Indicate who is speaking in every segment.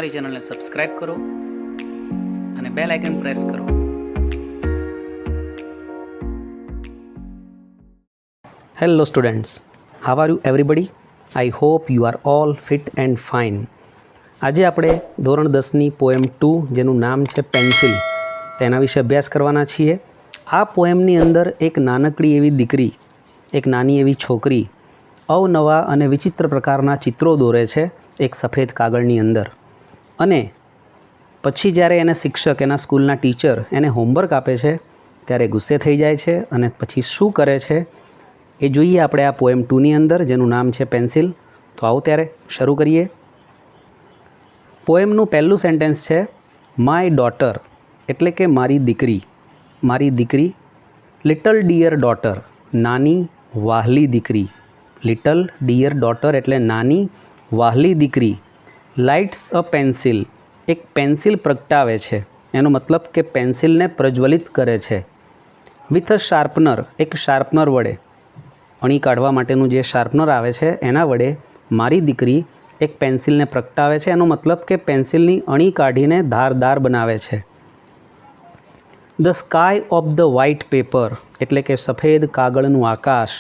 Speaker 1: અમારી ચેનલને સબસ્ક્રાઈબ કરો અને બેલ આઇકન પ્રેસ કરો. Hello students, how are you everybody? I hope you are all fit and fine. આજે આપણે ધોરણ 10ની પોએમ 2 જેનું નામ છે પેન્સિલ, તેના વિશે અભ્યાસ કરવાના છીએ. આ પોએમની અંદર એક નાનકડી એવી દીકરી, એક નાની એવી છોકરી અવનવા અને વિચિત્ર પ્રકારના ચિત્રો દોરે છે એક સફેદ કાગળની અંદર. અને પછી જ્યારે એને શિક્ષક, એના સ્કૂલના ટીચર એને હોમવર્ક આપે છે ત્યારે ગુસ્સે થઈ જાય છે અને પછી શું કરે છે એ જોઈએ આપણે આ પોએમ 2ની અંદર, જેનું નામ છે પેન્સિલ. તો આવો ત્યારે શરૂ કરીએ. પોએમનું પહેલું સેન્ટેન્સ છે માય ડોટર, એટલે કે મારી દીકરી. મારી દીકરી. લિટલ ડિયર ડોટર, નાની વહાલી દીકરી. લિટલ ડિયર ડોટર એટલે નાની વહાલી દીકરી. લાઇટ્સ અ પેન્સિલ, એક પેન્સિલ પ્રગટાવે છે, એનો મતલબ કે પેન્સિલને પ્રજ્વલિત કરે છે. વિથ અ શાર્પનર, એક શાર્પનર વડે, અણી કાઢવા માટેનું જે શાર્પનર આવે છે એના વડે મારી દીકરી એક પેન્સિલને પ્રગટાવે છે. એનો મતલબ કે પેન્સિલની અણી કાઢીને ધારદાર બનાવે છે. The sky of the white paper, એટલે કે સફેદ કાગળનું આકાશ.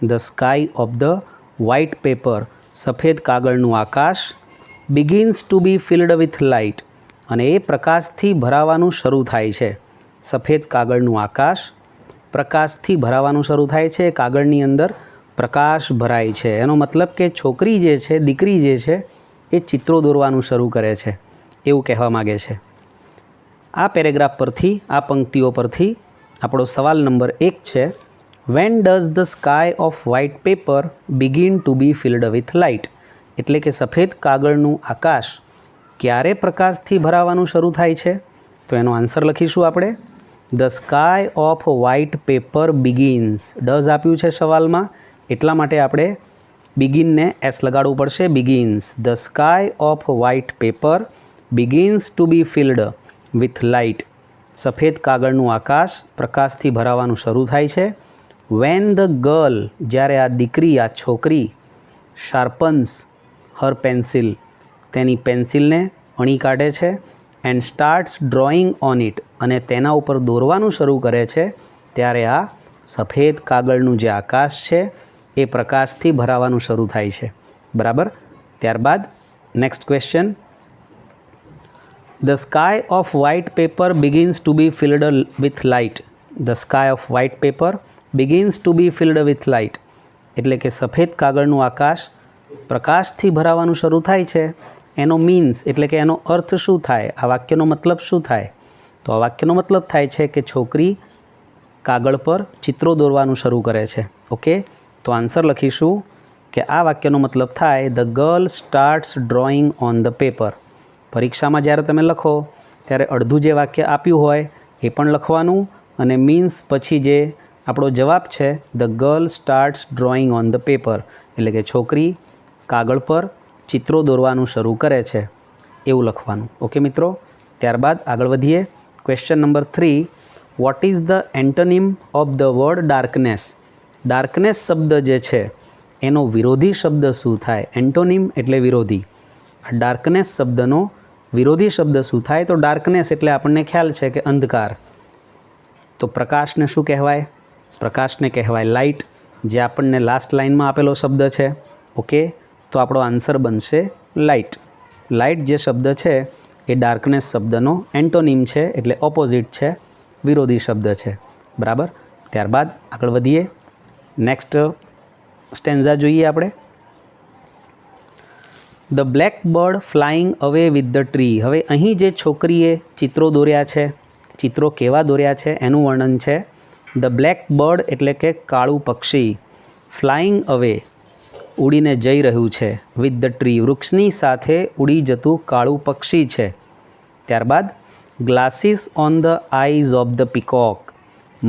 Speaker 1: The sky of the white paper, સફેદ કાગળનું આકાશ. Begins to be filled with light, અને એ પ્રકાશથી ભરાવાનું શરૂ થાય છે. સફેદ કાગળનું આકાશ પ્રકાશથી ભરાવાનું શરૂ થાય છે. કાગળની અંદર પ્રકાશ ભરાય છે. એનો મતલબ કે છોકરી જે છે, દીકરી જે છે, એ ચિત્રો દોરવાનું શરૂ કરે છે એવું કહેવા માગે છે. આ પેરેગ્રાફ પરથી, આ પંક્તિઓ પરથી આપણો સવાલ નંબર 1 છે, when does the sky of white paper begin to be filled with light, એટલે કે સફેદ કાગળનું આકાશ ક્યારે પ્રકાશથી ભરાવાનું શરૂ થાય છે? તો એનો આન્સર લખીશું આપણે. The sky of white paper begins. Does આપ્યું છે સવાલમાં, એટલા માટે આપણે બિગિનને એસ લગાડવું પડશે. Begins. The sky of white paper begins to be filled with light, સફેદ કાગળનું આકાશ પ્રકાશથી ભરાવાનું શરૂ થાય છે. વેન ધ ગર્લ, જ્યારે આ દીકરી, આ છોકરી, શાર્પન્સ હર પેન્સિલ, તેની પેન્સિલને અણી કાઢે છે. And starts drawing on it, અને તેના ઉપર દોરવાનું શરૂ કરે છે, ત્યારે આ સફેદ કાગળનું જે આકાશ છે એ પ્રકાશથી ભરાવાનું શરૂ થાય છે. બરાબર. ત્યારબાદ next question. The sky of white paper begins to be filled with light. The sky of white paper begins to be filled with light, એટલે કે સફેદ કાગળનું આકાશ પ્રકાશથી ભરાવાનું શરૂ થાય છે. એનો મીન્સ, એટલે કે એનો અર્થ શું થાય? આ વાક્યનો મતલબ શું થાય? તો આ વાક્યનો મતલબ થાય છે કે છોકરી કાગળ પર ચિત્રો દોરવાનું શરૂ કરે છે. ઓકે, તો આન્સર લખીશું કે આ વાક્યનો મતલબ થાય the girl starts drawing on the paper. પરીક્ષામાં જ્યારે તમે લખો ત્યારે અડધું જે વાક્ય આપ્યું હોય એ પણ લખવાનું, અને મીન્સ પછી જે આપણો જવાબ છે the girl starts drawing on the paper, એટલે કે છોકરી કાગળ પર ચિત્રો દોરવાનું શરૂ કરે છે એવું લખવાનું. ઓકે મિત્રો, ત્યારબાદ આગળ વધીએ. Question number 3, vote is the antonym of the word darkness? Darkness શબ્દ જે છે એનો વિરોધી શબ્દ શું થાય? એન્ટોનિમ એટલે વિરોધી. આ ડાર્કનેસ શબ્દનો વિરોધી શબ્દ શું થાય? તો ડાર્કનેસ એટલે આપણને ખ્યાલ છે કે અંધકાર. તો પ્રકાશને શું કહેવાય? પ્રકાશને કહેવાય લાઇટ, જે આપણને લાસ્ટ લાઇનમાં આપેલો શબ્દ છે. ઓકે, તો આપણો આન્સર બનશે લાઇટ. લાઇટ જે શબ્દ છે એ ડાર્કનેસ શબ્દનો એન્ટોનિમ છે, એટલે ઓપોઝિટ છે, વિરોધી શબ્દ છે. બરાબર. ત્યારબાદ આગળ વધીએ. નેક્સ્ટ સ્ટેન્ઝા જોઈએ આપણે. ધ બ્લેક બર્ડ ફ્લાઇંગ અવે વિથ ધ ટ્રી. હવે અહીં જે છોકરીએ ચિત્રો દોર્યા છે, ચિત્રો કેવા દોર્યા છે એનું વર્ણન છે. ધ બ્લેક બર્ડ એટલે કે કાળું પક્ષી. ફ્લાઇંગ અવે, ઉડીને જઈ રહ્યું છે. વિથ ધ ટ્રી, વૃક્ષની સાથે ઉડી જતું કાળું પક્ષી છે. ત્યારબાદ glasses on the eyes of the peacock.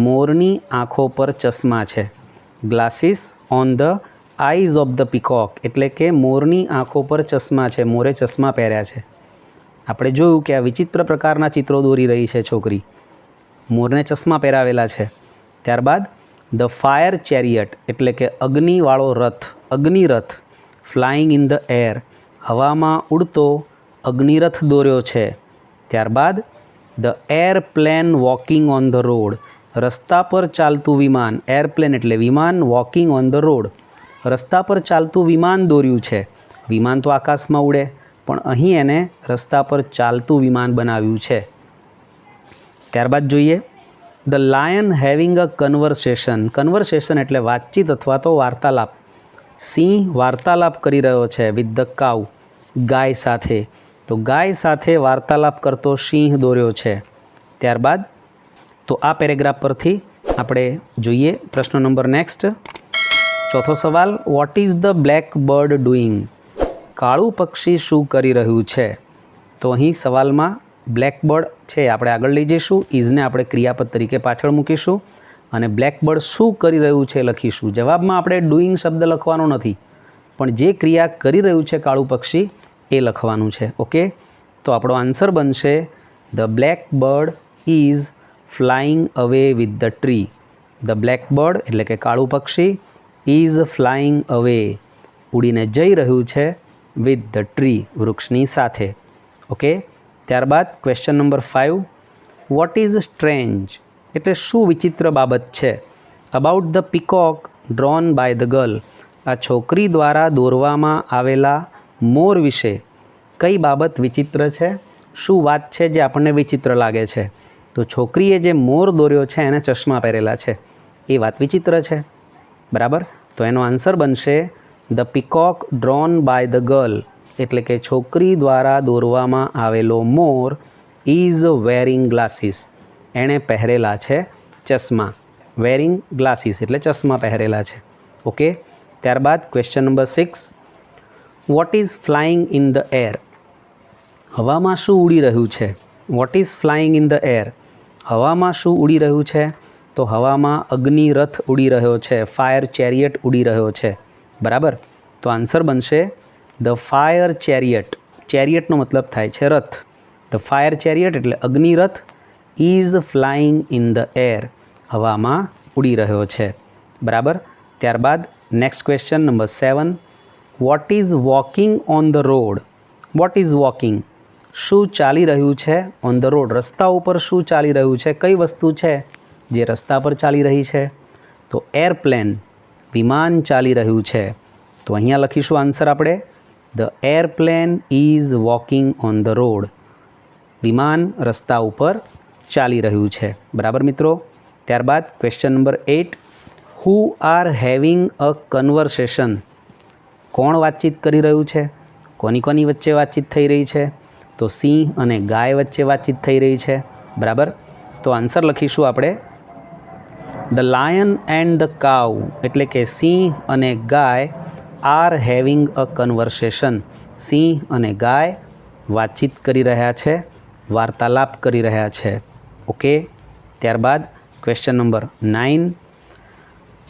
Speaker 1: મોરની આંખો પર ચશ્મા છે. Glasses on the eyes of the peacock એટલે કે મોરની આંખો પર ચશ્મા છે, મોરે ચશ્મા પહેર્યા છે. આપણે જોયું કે આ વિચિત્ર પ્રકારના ચિત્રો દોરી રહી છે છોકરી, મોરને ચશ્મા પહેરાવેલા છે. ત્યારબાદ ધ ફાયર ચેરિયટ એટલે કે અગ્નિવાળો રથ, અગ્નિરથ. ફ્લાઇંગ ઇન ધ એર, હવામાં ઉડતો અગ્નિરથ દોર્યો છે. ત્યારબાદ the airplane walking on the road, રસ્તા પર ચાલતું વિમાન. એરપ્લેન એટલે વિમાન, વોકિંગ ઓન ધ રોડ, રસ્તા પર ચાલતું વિમાન દોર્યું છે. વિમાન તો આકાશમાં ઉડે, પણ અહીં એને રસ્તા પર ચાલતું વિમાન બનાવ્યું છે. ત્યારબાદ જોઈએ the lion having a conversation. Conversation એટલે વાતચીત અથવા તો વાર્તાલાપ. સિંહ વાર્તાલાપ કરી રહ્યો છે વિથ ધ કાઉ, ગાય સાથે. તો ગાય સાથે વાર્તાલાપ કરતો સિંહ દોર્યો છે. ત્યારબાદ તો આ પેરેગ્રાફ પરથી આપણે જોઈએ પ્રશ્ન નંબર નેક્સ્ટ. ચોથો સવાલ, vote is the black bird doing? કાળું પક્ષી શું કરી રહ્યું છે? તો અહીં સવાલમાં બ્લેક બર્ડ છે આપણે આગળ લઈ જઈશું, ઇઝને આપણે ક્રિયાપદ તરીકે પાછળ મૂકીશું અને બ્લેક બર્ડ શું કરી રહ્યું છે લખીશું. જવાબમાં આપણે ડુઈંગ શબ્દ લખવાનો નથી, પણ જે ક્રિયા કરી રહ્યું છે કાળું પક્ષી એ લખવાનું છે. ઓકે, તો આપણો આન્સર બનશે the black bird is flying અવે with the tree. The black bird એટલે કે કાળું પક્ષી ઇઝ ફ્લાઇંગ અવે, ઉડીને જઈ રહ્યું છે વિથ ધ ટ્રી, વૃક્ષની સાથે. ઓકે, ત્યારબાદ ક્વેશ્ચન નંબર 5, વોટ ઇઝ સ્ટ્રેન્જ એટલે શું વિચિત્ર બાબત છે? About the peacock drawn by the girl, આ છોકરી દ્વારા દોરવામાં આવેલા મોર વિશે કઈ બાબત વિચિત્ર છે? શું વાત છે જે આપણને વિચિત્ર લાગે છે? તો છોકરીએ જે મોર દોર્યો છે એને ચશ્મા પહેરેલા છે, એ વાત વિચિત્ર છે. બરાબર, તો એનો આન્સર બનશે the peacock drawn by the girl, એટલે કે છોકરી દ્વારા દોરવામાં આવેલો મોર ઇઝ વેરિંગ ગ્લાસીસ, એણે પહેરેલા છે ચશ્મા. વેરિંગ ગ્લાસીસ એટલે ચશ્મા પહેરેલા છે. ઓકે, ત્યારબાદ question number 6, what is flying in the air? હવામાં શું ઉડી રહ્યું છે? What is flying in the air? હવામાં શું ઉડી રહ્યું છે? તો હવામાં અગ્નિરથ ઉડી રહ્યો છે, ફાયર ચેરિયટ ઉડી રહ્યો છે. બરાબર, તો આન્સર બનશે ધ ફાયર ચેરિયટ. ચેરિયટનો મતલબ થાય છે રથ. ધ ફાયર ચેરિયટ એટલે અગ્નિરથ is flying in the air, હવામાં ઉડી રહ્યો છે. બરાબર, ત્યારબાદ next question number 7, what is walking on the road? What is walking, શું ચાલી રહ્યું છે ઓન ધ રોડ, રસ્તા ઉપર શું ચાલી રહ્યું છે? કઈ વસ્તુ છે જે રસ્તા પર ચાલી રહી છે? તો એરપ્લેન, વિમાન ચાલી રહ્યું છે. તો અહીંયા લખીશું આન્સર આપણે the airplane is walking on the road, વિમાન રસ્તા ઉપર ચાલી રહ્યું છે. બરાબર મિત્રો, ત્યારબાદ question number 8, who are having a conversation? કોણ વાતચીત કરી રહ્યું છે? કોની કોની વચ્ચે વાતચીત થઈ રહી છે? તો સિંહ અને ગાય વચ્ચે વાતચીત થઈ રહી છે. બરાબર, તો આન્સર લખીશું આપણે the lion and the cow, એટલે કે સિંહ અને ગાય આર હેવિંગ અ કન્વર્સેશન, સિંહ અને ગાય વાતચીત કરી રહ્યા છે, વાર્તાલાપ કરી રહ્યા છે. ઓકે, ત્યારબાદ ક્વેશ્ચન નંબર 9,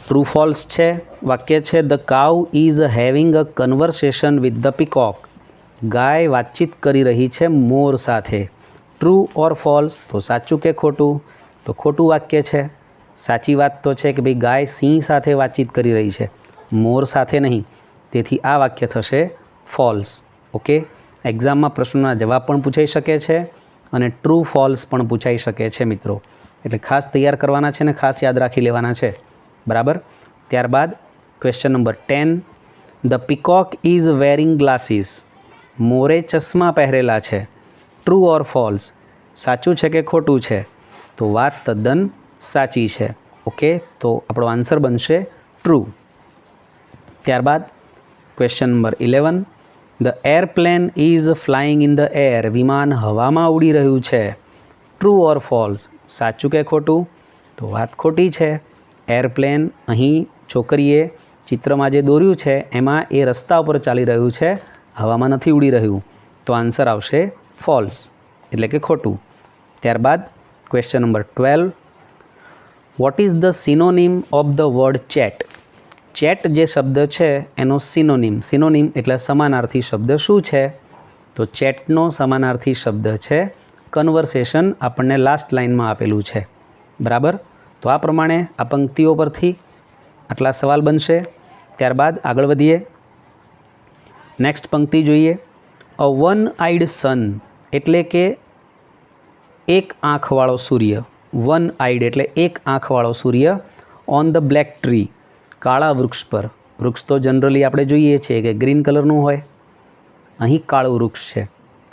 Speaker 1: ટ્રુ ફોલ્સ છે. વાક્ય છે the cow is having a conversation with the peacock, ગાય વાતચીત કરી રહી છે મોર સાથે. ટ્રુ ઓર ફોલ્સ, તો સાચું કે ખોટું? તો ખોટું વાક્ય છે. સાચી વાત તો છે કે ભાઈ ગાય સિંહ સાથે વાતચીત કરી રહી છે, મોર સાથે નહીં. તેથી આ વાક્ય થશે ફોલ્સ. ઓકે, એક્ઝામમાં પ્રશ્નોના જવાબ પણ પૂછાઈ શકે છે અને ટ્રુ ફોલ્સ પણ પૂછાઈ શકે છે મિત્રો, એટલે ખાસ તૈયાર કરવાના છે ને ખાસ યાદ રાખી લેવાના છે. બરાબર, ત્યારબાદ question number 10, the peacock is wearing glasses, મોરે ચશ્મા પહેરેલા છે. ટ્રુ ઓર ફોલ્સ, સાચું છે કે ખોટું છે? તો વાત તદ્દન સાચી છે. ઓકે, તો આપણો આન્સર બનશે ટ્રુ. ત્યારબાદ question number 11, the airplane is flying in the air, વિમાન હવામાં ઉડી રહ્યું છે. ટ્રુ ઓર ફોલ્સ, સાચું કે ખોટું? તો વાત ખોટી છે. એરપ્લેન અહીં છોકરીએ ચિત્રમાં જે દોર્યું છે એમાં એ રસ્તા ઉપર ચાલી રહ્યું છે, હવામાં નથી ઉડી રહ્યું. તો આન્સર આવશે ફોલ્સ, એટલે કે ખોટું. ત્યારબાદ question number 12, vote is the synonym of the word chat? Chat જે શબ્દ છે એનો સિનોનિમ, સિનોનિમ એટલે સમાનાર્થી શબ્દ શું છે? તો ચેટનો સમાનાર્થી શબ્દ છે કન્વર્સેશન, આપણને લાસ્ટ લાઇનમાં આપેલું છે. બરાબર, તો આ પ્રમાણે આ પંક્તિઓ પરથી આટલા સવાલ બનશે. ત્યારબાદ આગળ વધીએ, નેક્સ્ટ પંક્તિ જોઈએ. અ વન આઈડ સન એટલે કે એક આંખવાળો સૂર્ય. વન આઈડ એટલે એક આંખવાળો સૂર્ય. ઓન ધ બ્લેક ટ્રી કાળા વૃક્ષ પર. વૃક્ષ તો જનરલી આપણે જોઈએ છીએ કે ગ્રીન કલરનું હોય, અહીં કાળું વૃક્ષ છે.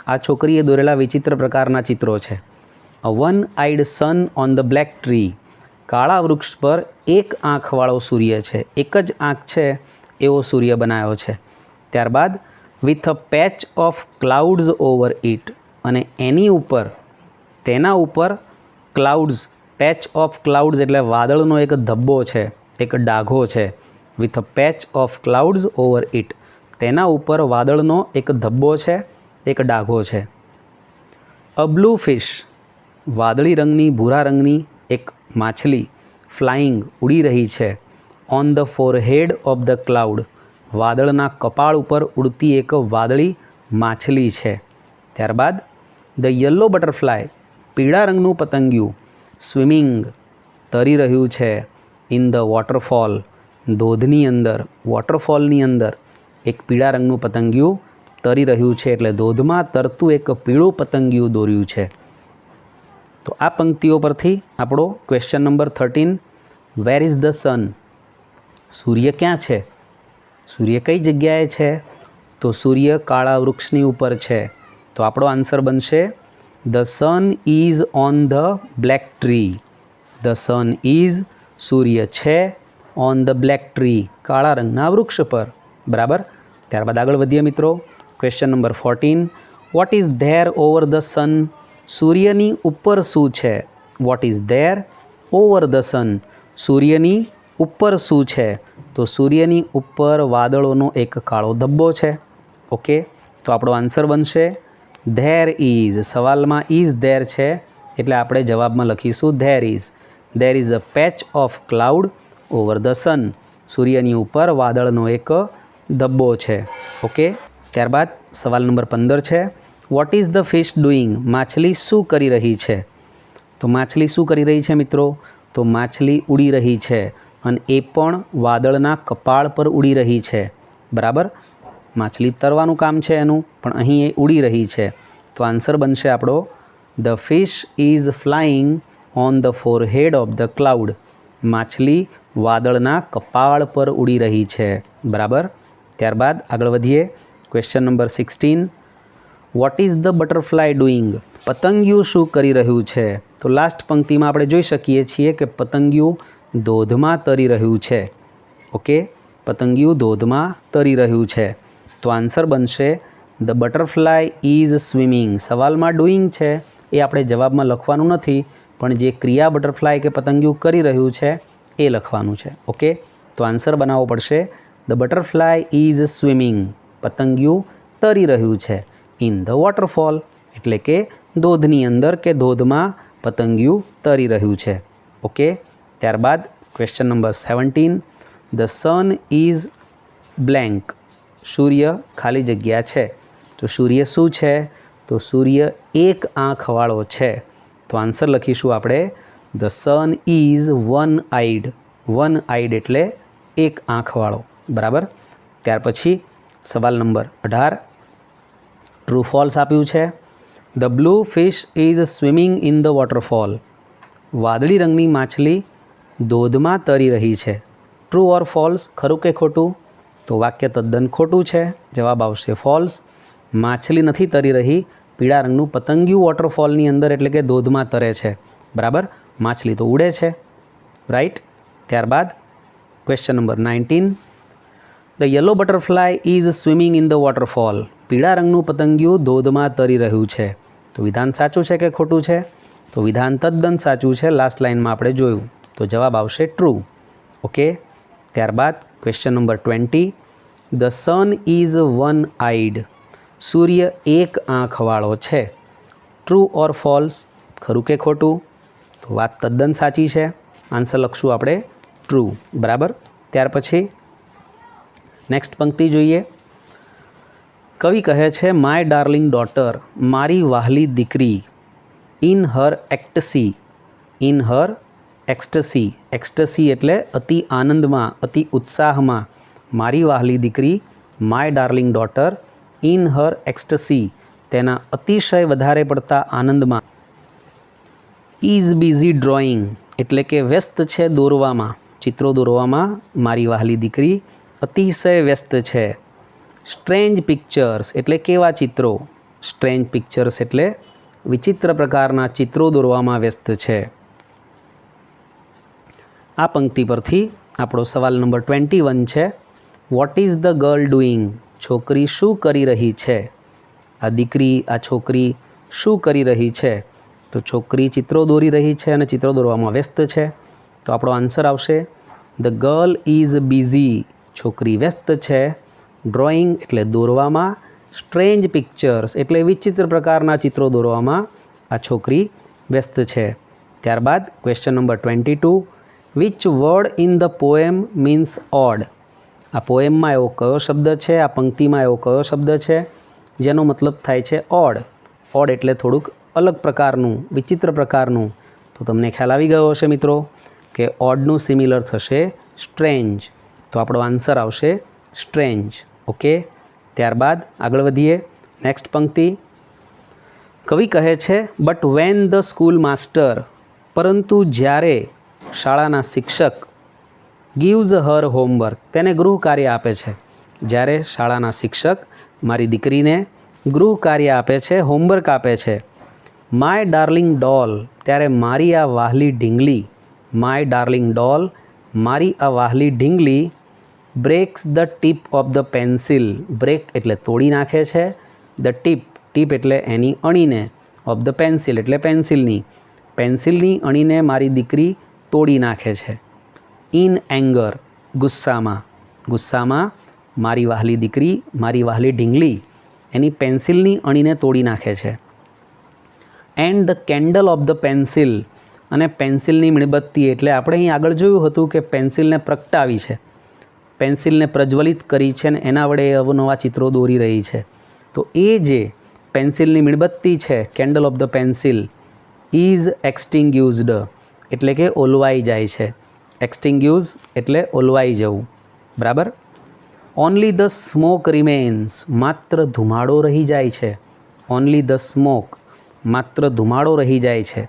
Speaker 1: આ છોકરીએ દોરેલા વિચિત્ર પ્રકારના ચિત્રો છે. A one eyed sun on the black tree કાળા વૃક્ષ પર એક આંખવાળો સૂર્ય છે, એક જ આંખ છે એવો સૂર્ય બનાવ્યો છે. ત્યારબાદ with a patch of clouds over it અને એની ઉપર તેના ઉપર ક્લાઉડ્સ, પેચ ઓફ ક્લાઉડ્સ એટલે વાદળનો એક ધબ્બો છે, એક ડાઘો છે. With a patch of clouds over it તેના ઉપર વાદળનો એક ધબ્બો છે, એક ડાઘો છે. અ બ્લુ ફિશ વાદળી રંગની, ભૂરા રંગની એક માછલી ફ્લાઇંગ ઉડી રહી છે. On the forehead of the cloud વાદળના કપાળ ઉપર ઉડતી એક વાદળી માછલી છે. ત્યારબાદ ધ યલો બટરફ્લાય પીળા રંગનું પતંગિયું સ્વિમિંગ તરી રહ્યું છે. ઇન ધ વોટરફોલ ધોધની અંદર, વોટરફોલની અંદર એક પીળા રંગનું પતંગિયું તરી રહ્યું છે, એટલે ધોધમાં તરતું એક પીળું પતંગિયું દોર્યું છે. તો આ પંક્તિઓ પરથી આપણો question number 13 where is the sun સૂર્ય ક્યાં છે, સૂર્ય કઈ જગ્યાએ છે, તો સૂર્ય કાળા વૃક્ષની ઉપર છે. તો આપણો આન્સર બનશે the sun is on the black tree. The sun is સૂર્ય છે ઓન ધ બ્લેક ટ્રી કાળા રંગના વૃક્ષ પર. બરાબર. ત્યારબાદ આગળ વધીએ મિત્રો. Question number 14 what is there over the sun સૂર્યની ઉપર શું છે. What is there over the sun સૂર્યની ઉપર શું છે, તો સૂર્યની ઉપર વાદળોનો એક કાળો ધબ્બો છે. ઓકે, તો આપણો આન્સર બનશે ધેર ઇઝ. સવાલમાં ઇઝ ધેર છે એટલે આપણે જવાબમાં લખીશું there is. There is a patch of cloud over the sun સૂર્યની ઉપર વાદળનો એક ધબ્બો છે. ઓકે, ત્યારબાદ સવાલ નંબર 15 છે vote is the fish doing માછલી શું કરી રહી છે. તો માછલી શું કરી રહી છે મિત્રો, તો માછલી ઉડી રહી છે અને એ પણ વાદળના કપાળ પર ઉડી રહી છે. બરાબર, માછલી તરવાનું કામ છે એનું, પણ અહીં એ ઉડી રહી છે. તો આન્સર બનશે આપણો the fish is flying on the forehead of the cloud માછલી વાદળના કપાળ પર ઉડી રહી છે. બરાબર. ત્યારબાદ આગળ વધીએ. Question number 16 what is the butterfly doing પતંગિયું શું કરી રહ્યું છે. તો લાસ્ટ પંક્તિમાં આપણે જોઈ શકીએ છીએ કે પતંગિયું ધોધમાં તરી રહ્યું છે. ઓકે, પતંગિયું ધોધમાં તરી રહ્યું છે. તો આન્સર બનશે ધ બટરફ્લાય ઇઝ સ્વિમિંગ. સવાલમાં ડુઈંગ છે એ આપણે જવાબમાં લખવાનું નથી, પણ જે ક્રિયા બટરફ્લાય કે પતંગિયું કરી રહ્યું છે એ લખવાનું છે. ઓકે, તો આન્સર બનાવવો પડશે ધ બટરફ્લાય ઇઝ સ્વિમિંગ પતંગિયું તરી રહ્યું છે. ઇન ધ વોટરફોલ એટલે કે ધોધની અંદર કે ધોધમાં પતંગિયું તરી રહ્યું છે. ઓકે, ત્યારબાદ question number 17 the sun is blank સૂર્ય ખાલી જગ્યા છે. તો સૂર્ય શું છે, તો સૂર્ય એક આંખવાળો છે. તો આન્સર લખીશું આપણે the sun is one eyed. One eyed એટલે એક આંખવાળો. બરાબર. ત્યાર પછી સવાલ નંબર 18 ટ્રુ ફોલ્સ આપ્યું છે. The blue fish is swimming in the waterfall વાદળી રંગની માછલી ધોધમાં તરી રહી છે. ટ્રુ ઓર ફોલ્સ, ખરું કે ખોટું, તો વાક્ય તદ્દન ખોટું છે. જવાબ આવશે ફોલ્સ. માછલી નથી તરી રહી, પીળા રંગનું પતંગિયું વોટરફોલની અંદર એટલે કે ધોધમાં તરે છે. બરાબર, માછલી તો ઉડે છે. રાઈટ. ત્યારબાદ question number 19 the yellow butterfly is swimming in the waterfall પીળા રંગનું પતંગિયું ધોધમાં તરી રહ્યું છે. તો વિધાન સાચું છે કે ખોટું છે, તો વિધાન તદ્દન સાચું છે. લાસ્ટ લાઇનમાં આપણે જોયું, તો જવાબ આવશે ટ્રુ. ઓકે, ત્યારબાદ question number 20 the sun is one eyed સૂર્ય એક આંખવાળો છે. ટ્રુ ઓર ફોલ્સ, ખરું કે ખોટું, તો વાત તદ્દન સાચી છે. આન્સર લખશું આપણે ટ્રુ. બરાબર. ત્યાર પછી નેક્સ્ટ પંક્તિ જોઈએ. કવિ કહે છે માય ડાર્લિંગ ડોટર મારી વહાલી દીકરી ઇન હર એક્ટસી. In her એક્સ્ટસી. એક્સ્ટસી એટલે અતિ આનંદમાં, અતિ ઉત્સાહમાં. મારી વહાલી દીકરી my darling daughter in her ecstasy, તેના અતિશય વધારે પડતા આનંદમાં. ઇઝ બિઝી ડ્રોઈંગ એટલે કે વ્યસ્ત છે દોરવામાં, ચિત્રો દોરવામાં મારી વહાલી દીકરી અતિશય વ્યસ્ત છે. સ્ટ્રેન્જ પિક્ચર્સ એટલે કેવા ચિત્રો, સ્ટ્રેન્જ પિક્ચર્સ એટલે વિચિત્ર પ્રકારના ચિત્રો દોરવામાં વ્યસ્ત છે. આ પંક્તિ પરથી આપણો સવાલ નંબર 21 છે. Vote is the girl doing, છોકરી શું કરી રહી છે. આ દીકરી, આ છોકરી શું કરી રહી છે? તો છોકરી ચિત્રો દોરી રહી છે અને ચિત્રો દોરવામાં વ્યસ્ત છે. તો આપણો આન્સર આવશે ધ ગર્લ ઇઝ બિઝી, છોકરી વ્યસ્ત છે. ડ્રોઈંગ એટલે દોરવામાં, સ્ટ્રેન્જ પિક્ચર્સ એટલે વિચિત્ર પ્રકારના ચિત્રો દોરવામાં આ છોકરી વ્યસ્ત છે. ત્યારબાદ question number 22, which word in the poem means odd. આ પોએમમાં એવો કયો શબ્દ છે, આ પંક્તિમાં એવો કયો શબ્દ છે જેનો મતલબ થાય છે ઓડ. ઓડ એટલે થોડુંક અલગ પ્રકારનું, વિચિત્ર પ્રકારનું. તો તમને ખ્યાલ આવી ગયો હશે મિત્રો કે ઓડનું સિમિલર થશે સ્ટ્રેન્જ. તો આપણો આન્સર આવશે સ્ટ્રેન્જ. ઓકે, ત્યારબાદ આગળ વધીએ. નેક્સ્ટ પંક્તિ, કવિ કહે છે but when the school master, પરંતુ જ્યારે શાળાના શિક્ષક ગીવ્સ હર હોમવર્ક, તેને ગૃહ કાર્ય આપે છે. જ્યારે શાળાના શિક્ષક મારી દીકરીને ગૃહ કાર્ય આપે છે, હોમવર્ક આપે છે. માય ડાર્લિંગ ડોલ, ત્યારે મારી આ વહાલી ઢીંગલી, માય ડાર્લિંગ ડોલ, મારી આ વહાલી ઢીંગલી, breaks the tip of the pencil, break એટલે તોડી નાખે છે, ધ ટીપ, ટીપ એટલે એની અણીને, ઓફ ધ પેન્સિલ એટલે પેન્સિલની, પેન્સિલની અણીને મારી દીકરી તોડી નાખે છે. ઇન એંગર, ગુસ્સામાં, ગુસ્સામાં મારી વહાલી દીકરી, મારી વહાલી ઢીંગલી એની પેન્સિલની અણીને તોડી નાખે છે. And the candle of the pencil, અને પેન્સિલની મીણબત્તી એટલે આપણે અહીં આગળ જોયું હતું કે પેન્સિલને પ્રગટાવી છે, પેન્સિલને પ્રજ્વલિત કરી છે અને એના વડે અવનવા ચિત્રો દોરી રહી છે. તો એ જે પેન્સિલની મીણબત્તી છે, candle of the pencil, is extinguished એટલે કે ઓલવાઈ જાય છે. એક્સટિંગ્યુઝ એટલે ઓલવાઈ જવું, બરાબર. ઓનલી ધ સ્મોક રિમેન્સ, માત્ર ધુમાડો રહી જાય છે. ઓનલી ધ સ્મોક, માત્ર ધુમાડો રહી જાય છે.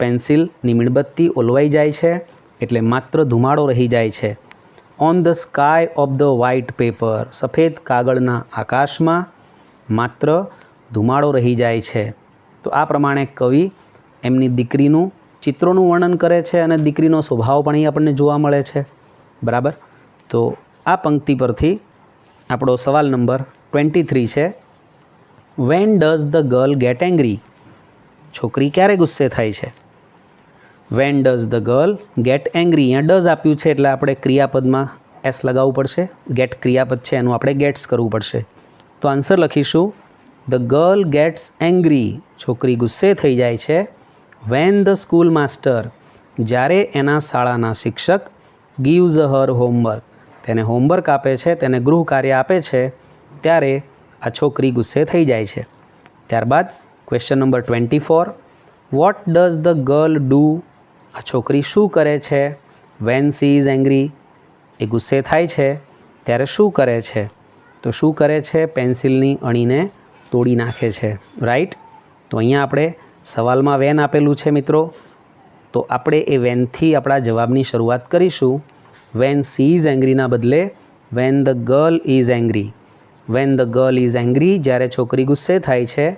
Speaker 1: પેન્સિલની મીણબત્તી ઓલવાઈ જાય છે એટલે માત્ર ધુમાડો રહી જાય છે. On the sky of the white paper, સફેદ કાગળના આકાશમાં માત્ર ધુમાડો રહી જાય છે. તો આ પ્રમાણે કવિ એમની દીકરીનું ચિત્રોનું વર્ણન કરે છે અને દીકરીનો સ્વભાવ પણ અહીં આપણને જોવા મળે છે, બરાબર. તો આ પંક્તિ પરથી આપણો સવાલ નંબર 23 છે. When does the girl get angry, છોકરી ક્યારે ગુસ્સે થાય છે. When does the girl get angry, અહીંયા ડઝ આપ્યું છે એટલે આપણે ક્રિયાપદમાં એસ લગાવવું પડશે. ગેટ ક્રિયાપદ છે એનું આપણે ગેટ્સ કરવું પડશે. તો આન્સર લખીશું ધ ગર્લ ગેટ્સ એંગ્રી, છોકરી ગુસ્સે થઈ જાય છે. વેન ધ સ્કૂલ માસ્ટર, જ્યારે એના શાળાના શિક્ષક ગીવ્સ હર હોમવર્ક, તેને હોમવર્ક આપે છે, તેને ગૃહ કાર્ય આપે છે, ત્યારે આ છોકરી ગુસ્સે થઈ જાય છે. ત્યારબાદ question number 24, what does the girl do, આ છોકરી શું કરે છે. વેન સી ઇઝ એંગ્રી, એ ગુસ્સે થાય છે ત્યારે શું કરે છે. તો શું કરે છે, પેન્સિલની અણીને તોડી નાખે છે, રાઈટ. તો અહીંયા આપણે સવાલમાં વેન આપેલું છે મિત્રો, તો આપણે એ વેનથી આપણા જવાબની શરૂઆત કરીશું. વેન સી ઇઝ એંગ્રીના બદલે when the girl is angry. When the girl is angry, જ્યારે છોકરી ગુસ્સે થાય છે.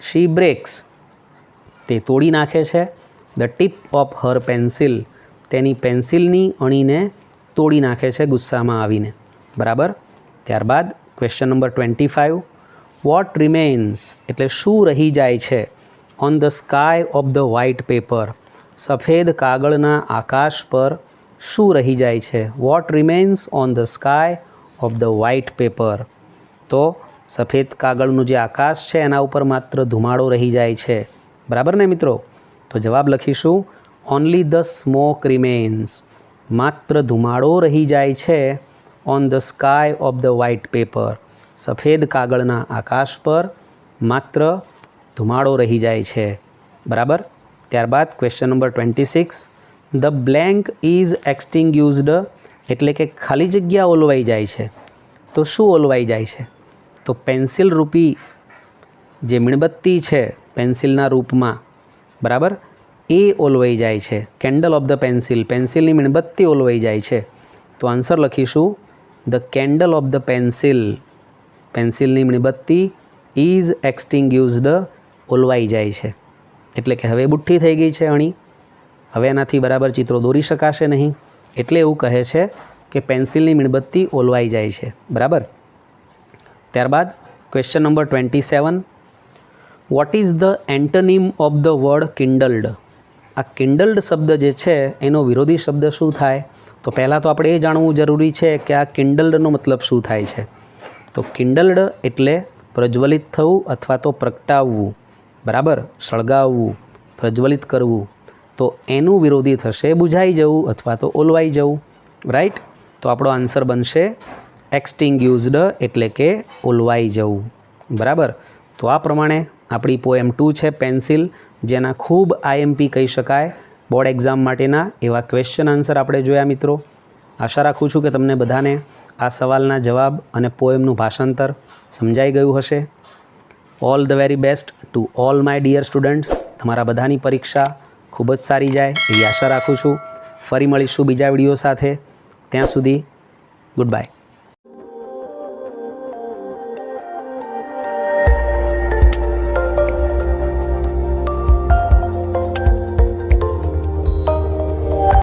Speaker 1: શી બ્રેક્સ, તે તોડી નાખે છે. The tip of her pencil, તેની પેન્સિલની અણીને તોડી નાખે છે ગુસ્સામાં આવીને, બરાબર. ત્યારબાદ ક્વેશ્ચન નંબર 25, વોટ રિમેન્સ એટલે શું રહી જાય છે. On the sky of the white paper, સફેદ કાગળના આકાશ પર શું રહી જાય છે. What remains on the sky of the white paper, તો સફેદ કાગળનું જે આકાશ છે એના ઉપર માત્ર ધુમાડો રહી જાય છે, બરાબર ને મિત્રો. તો જવાબ લખીશું ઓનલી ધ સ્મોક રિમેન્સ, માત્ર ધુમાડો રહી જાય છે. On the sky of the white paper, સફેદ કાગળના આકાશ પર માત્ર ધુમાડો રહી જાય છે, બરાબર. ત્યારબાદ question number 26, the blank is extinguished એટલે કે ખાલી જગ્યા ઓલવાઈ જાય છે. તો શું ઓલવાઈ જાય છે. તો પેન્સિલ રૂપી જે મીણબત્તી છે પેન્સિલના રૂપમાં, બરાબર, એ ઓલવાઈ જાય છે. કેન્ડલ ઓફ ધ પેન્સિલ, પેન્સિલની મીણબત્તી ઓલવાઈ જાય છે. તો આન્સર લખીશું the candle of the pencil, પેન્સિલની મીણબત્તી ઇઝ એક્સટિંગ્યુઝડ, ઓલવાઈ જાય છે. એટલે કે હવે બુઠ્ઠી થઈ ગઈ છે અણી, હવે એનાથી બરાબર ચિત્રો દોરી શકાશે નહીં, એટલે એવું કહે છે કે પેન્સિલની મીણબત્તી ઓલવાઈ જાય છે. બરાબર. ત્યારબાદ question number 27, what is the antonym of the word kindled? આ કિન્ડલ્ડ શબ્દ જે છે એનો વિરોધી શબ્દ શું થાય? તો પહેલાં તો આપણે એ જાણવું જરૂરી છે કે આ કિન્ડલ્ડનો મતલબ શું થાય છે. તો કિન્ડલ્ડ એટલે પ્રજ્વલિત થવું અથવા તો પ્રગટાવવું, બરાબર, સળગાવવું, પ્રજ્વલિત કરવું. તો એનું વિરોધી થશે બુઝાઈ જવું અથવા તો ઓલવાઈ જવું. રાઈટ. તો આપણો આન્સર બનશે એક્સટિંગ્યુઝડ, એટલે કે ઓલવાઈ જવું. બરાબર. તો આ પ્રમાણે આપણી પોએમ 2 છે પેન્સિલ, જેના ખૂબ આઈએમપી કહી શકાય બોર્ડ એક્ઝામ માટેના એવા ક્વેશ્ચન આન્સર આપણે જોયા મિત્રો. આશા રાખું છું કે તમને બધાને આ સવાલના જવાબ અને પોએમનું ભાષાંતર સમજાઈ ગયું હશે. All the very best to all my dear students. તમારા બધાની પરીક્ષા ખૂબ જ સારી જાય એવી આશા રાખું છું. ફરી મળીશું બીજા વિડીયો સાથે. ત્યાં સુધી ગુડ બાય.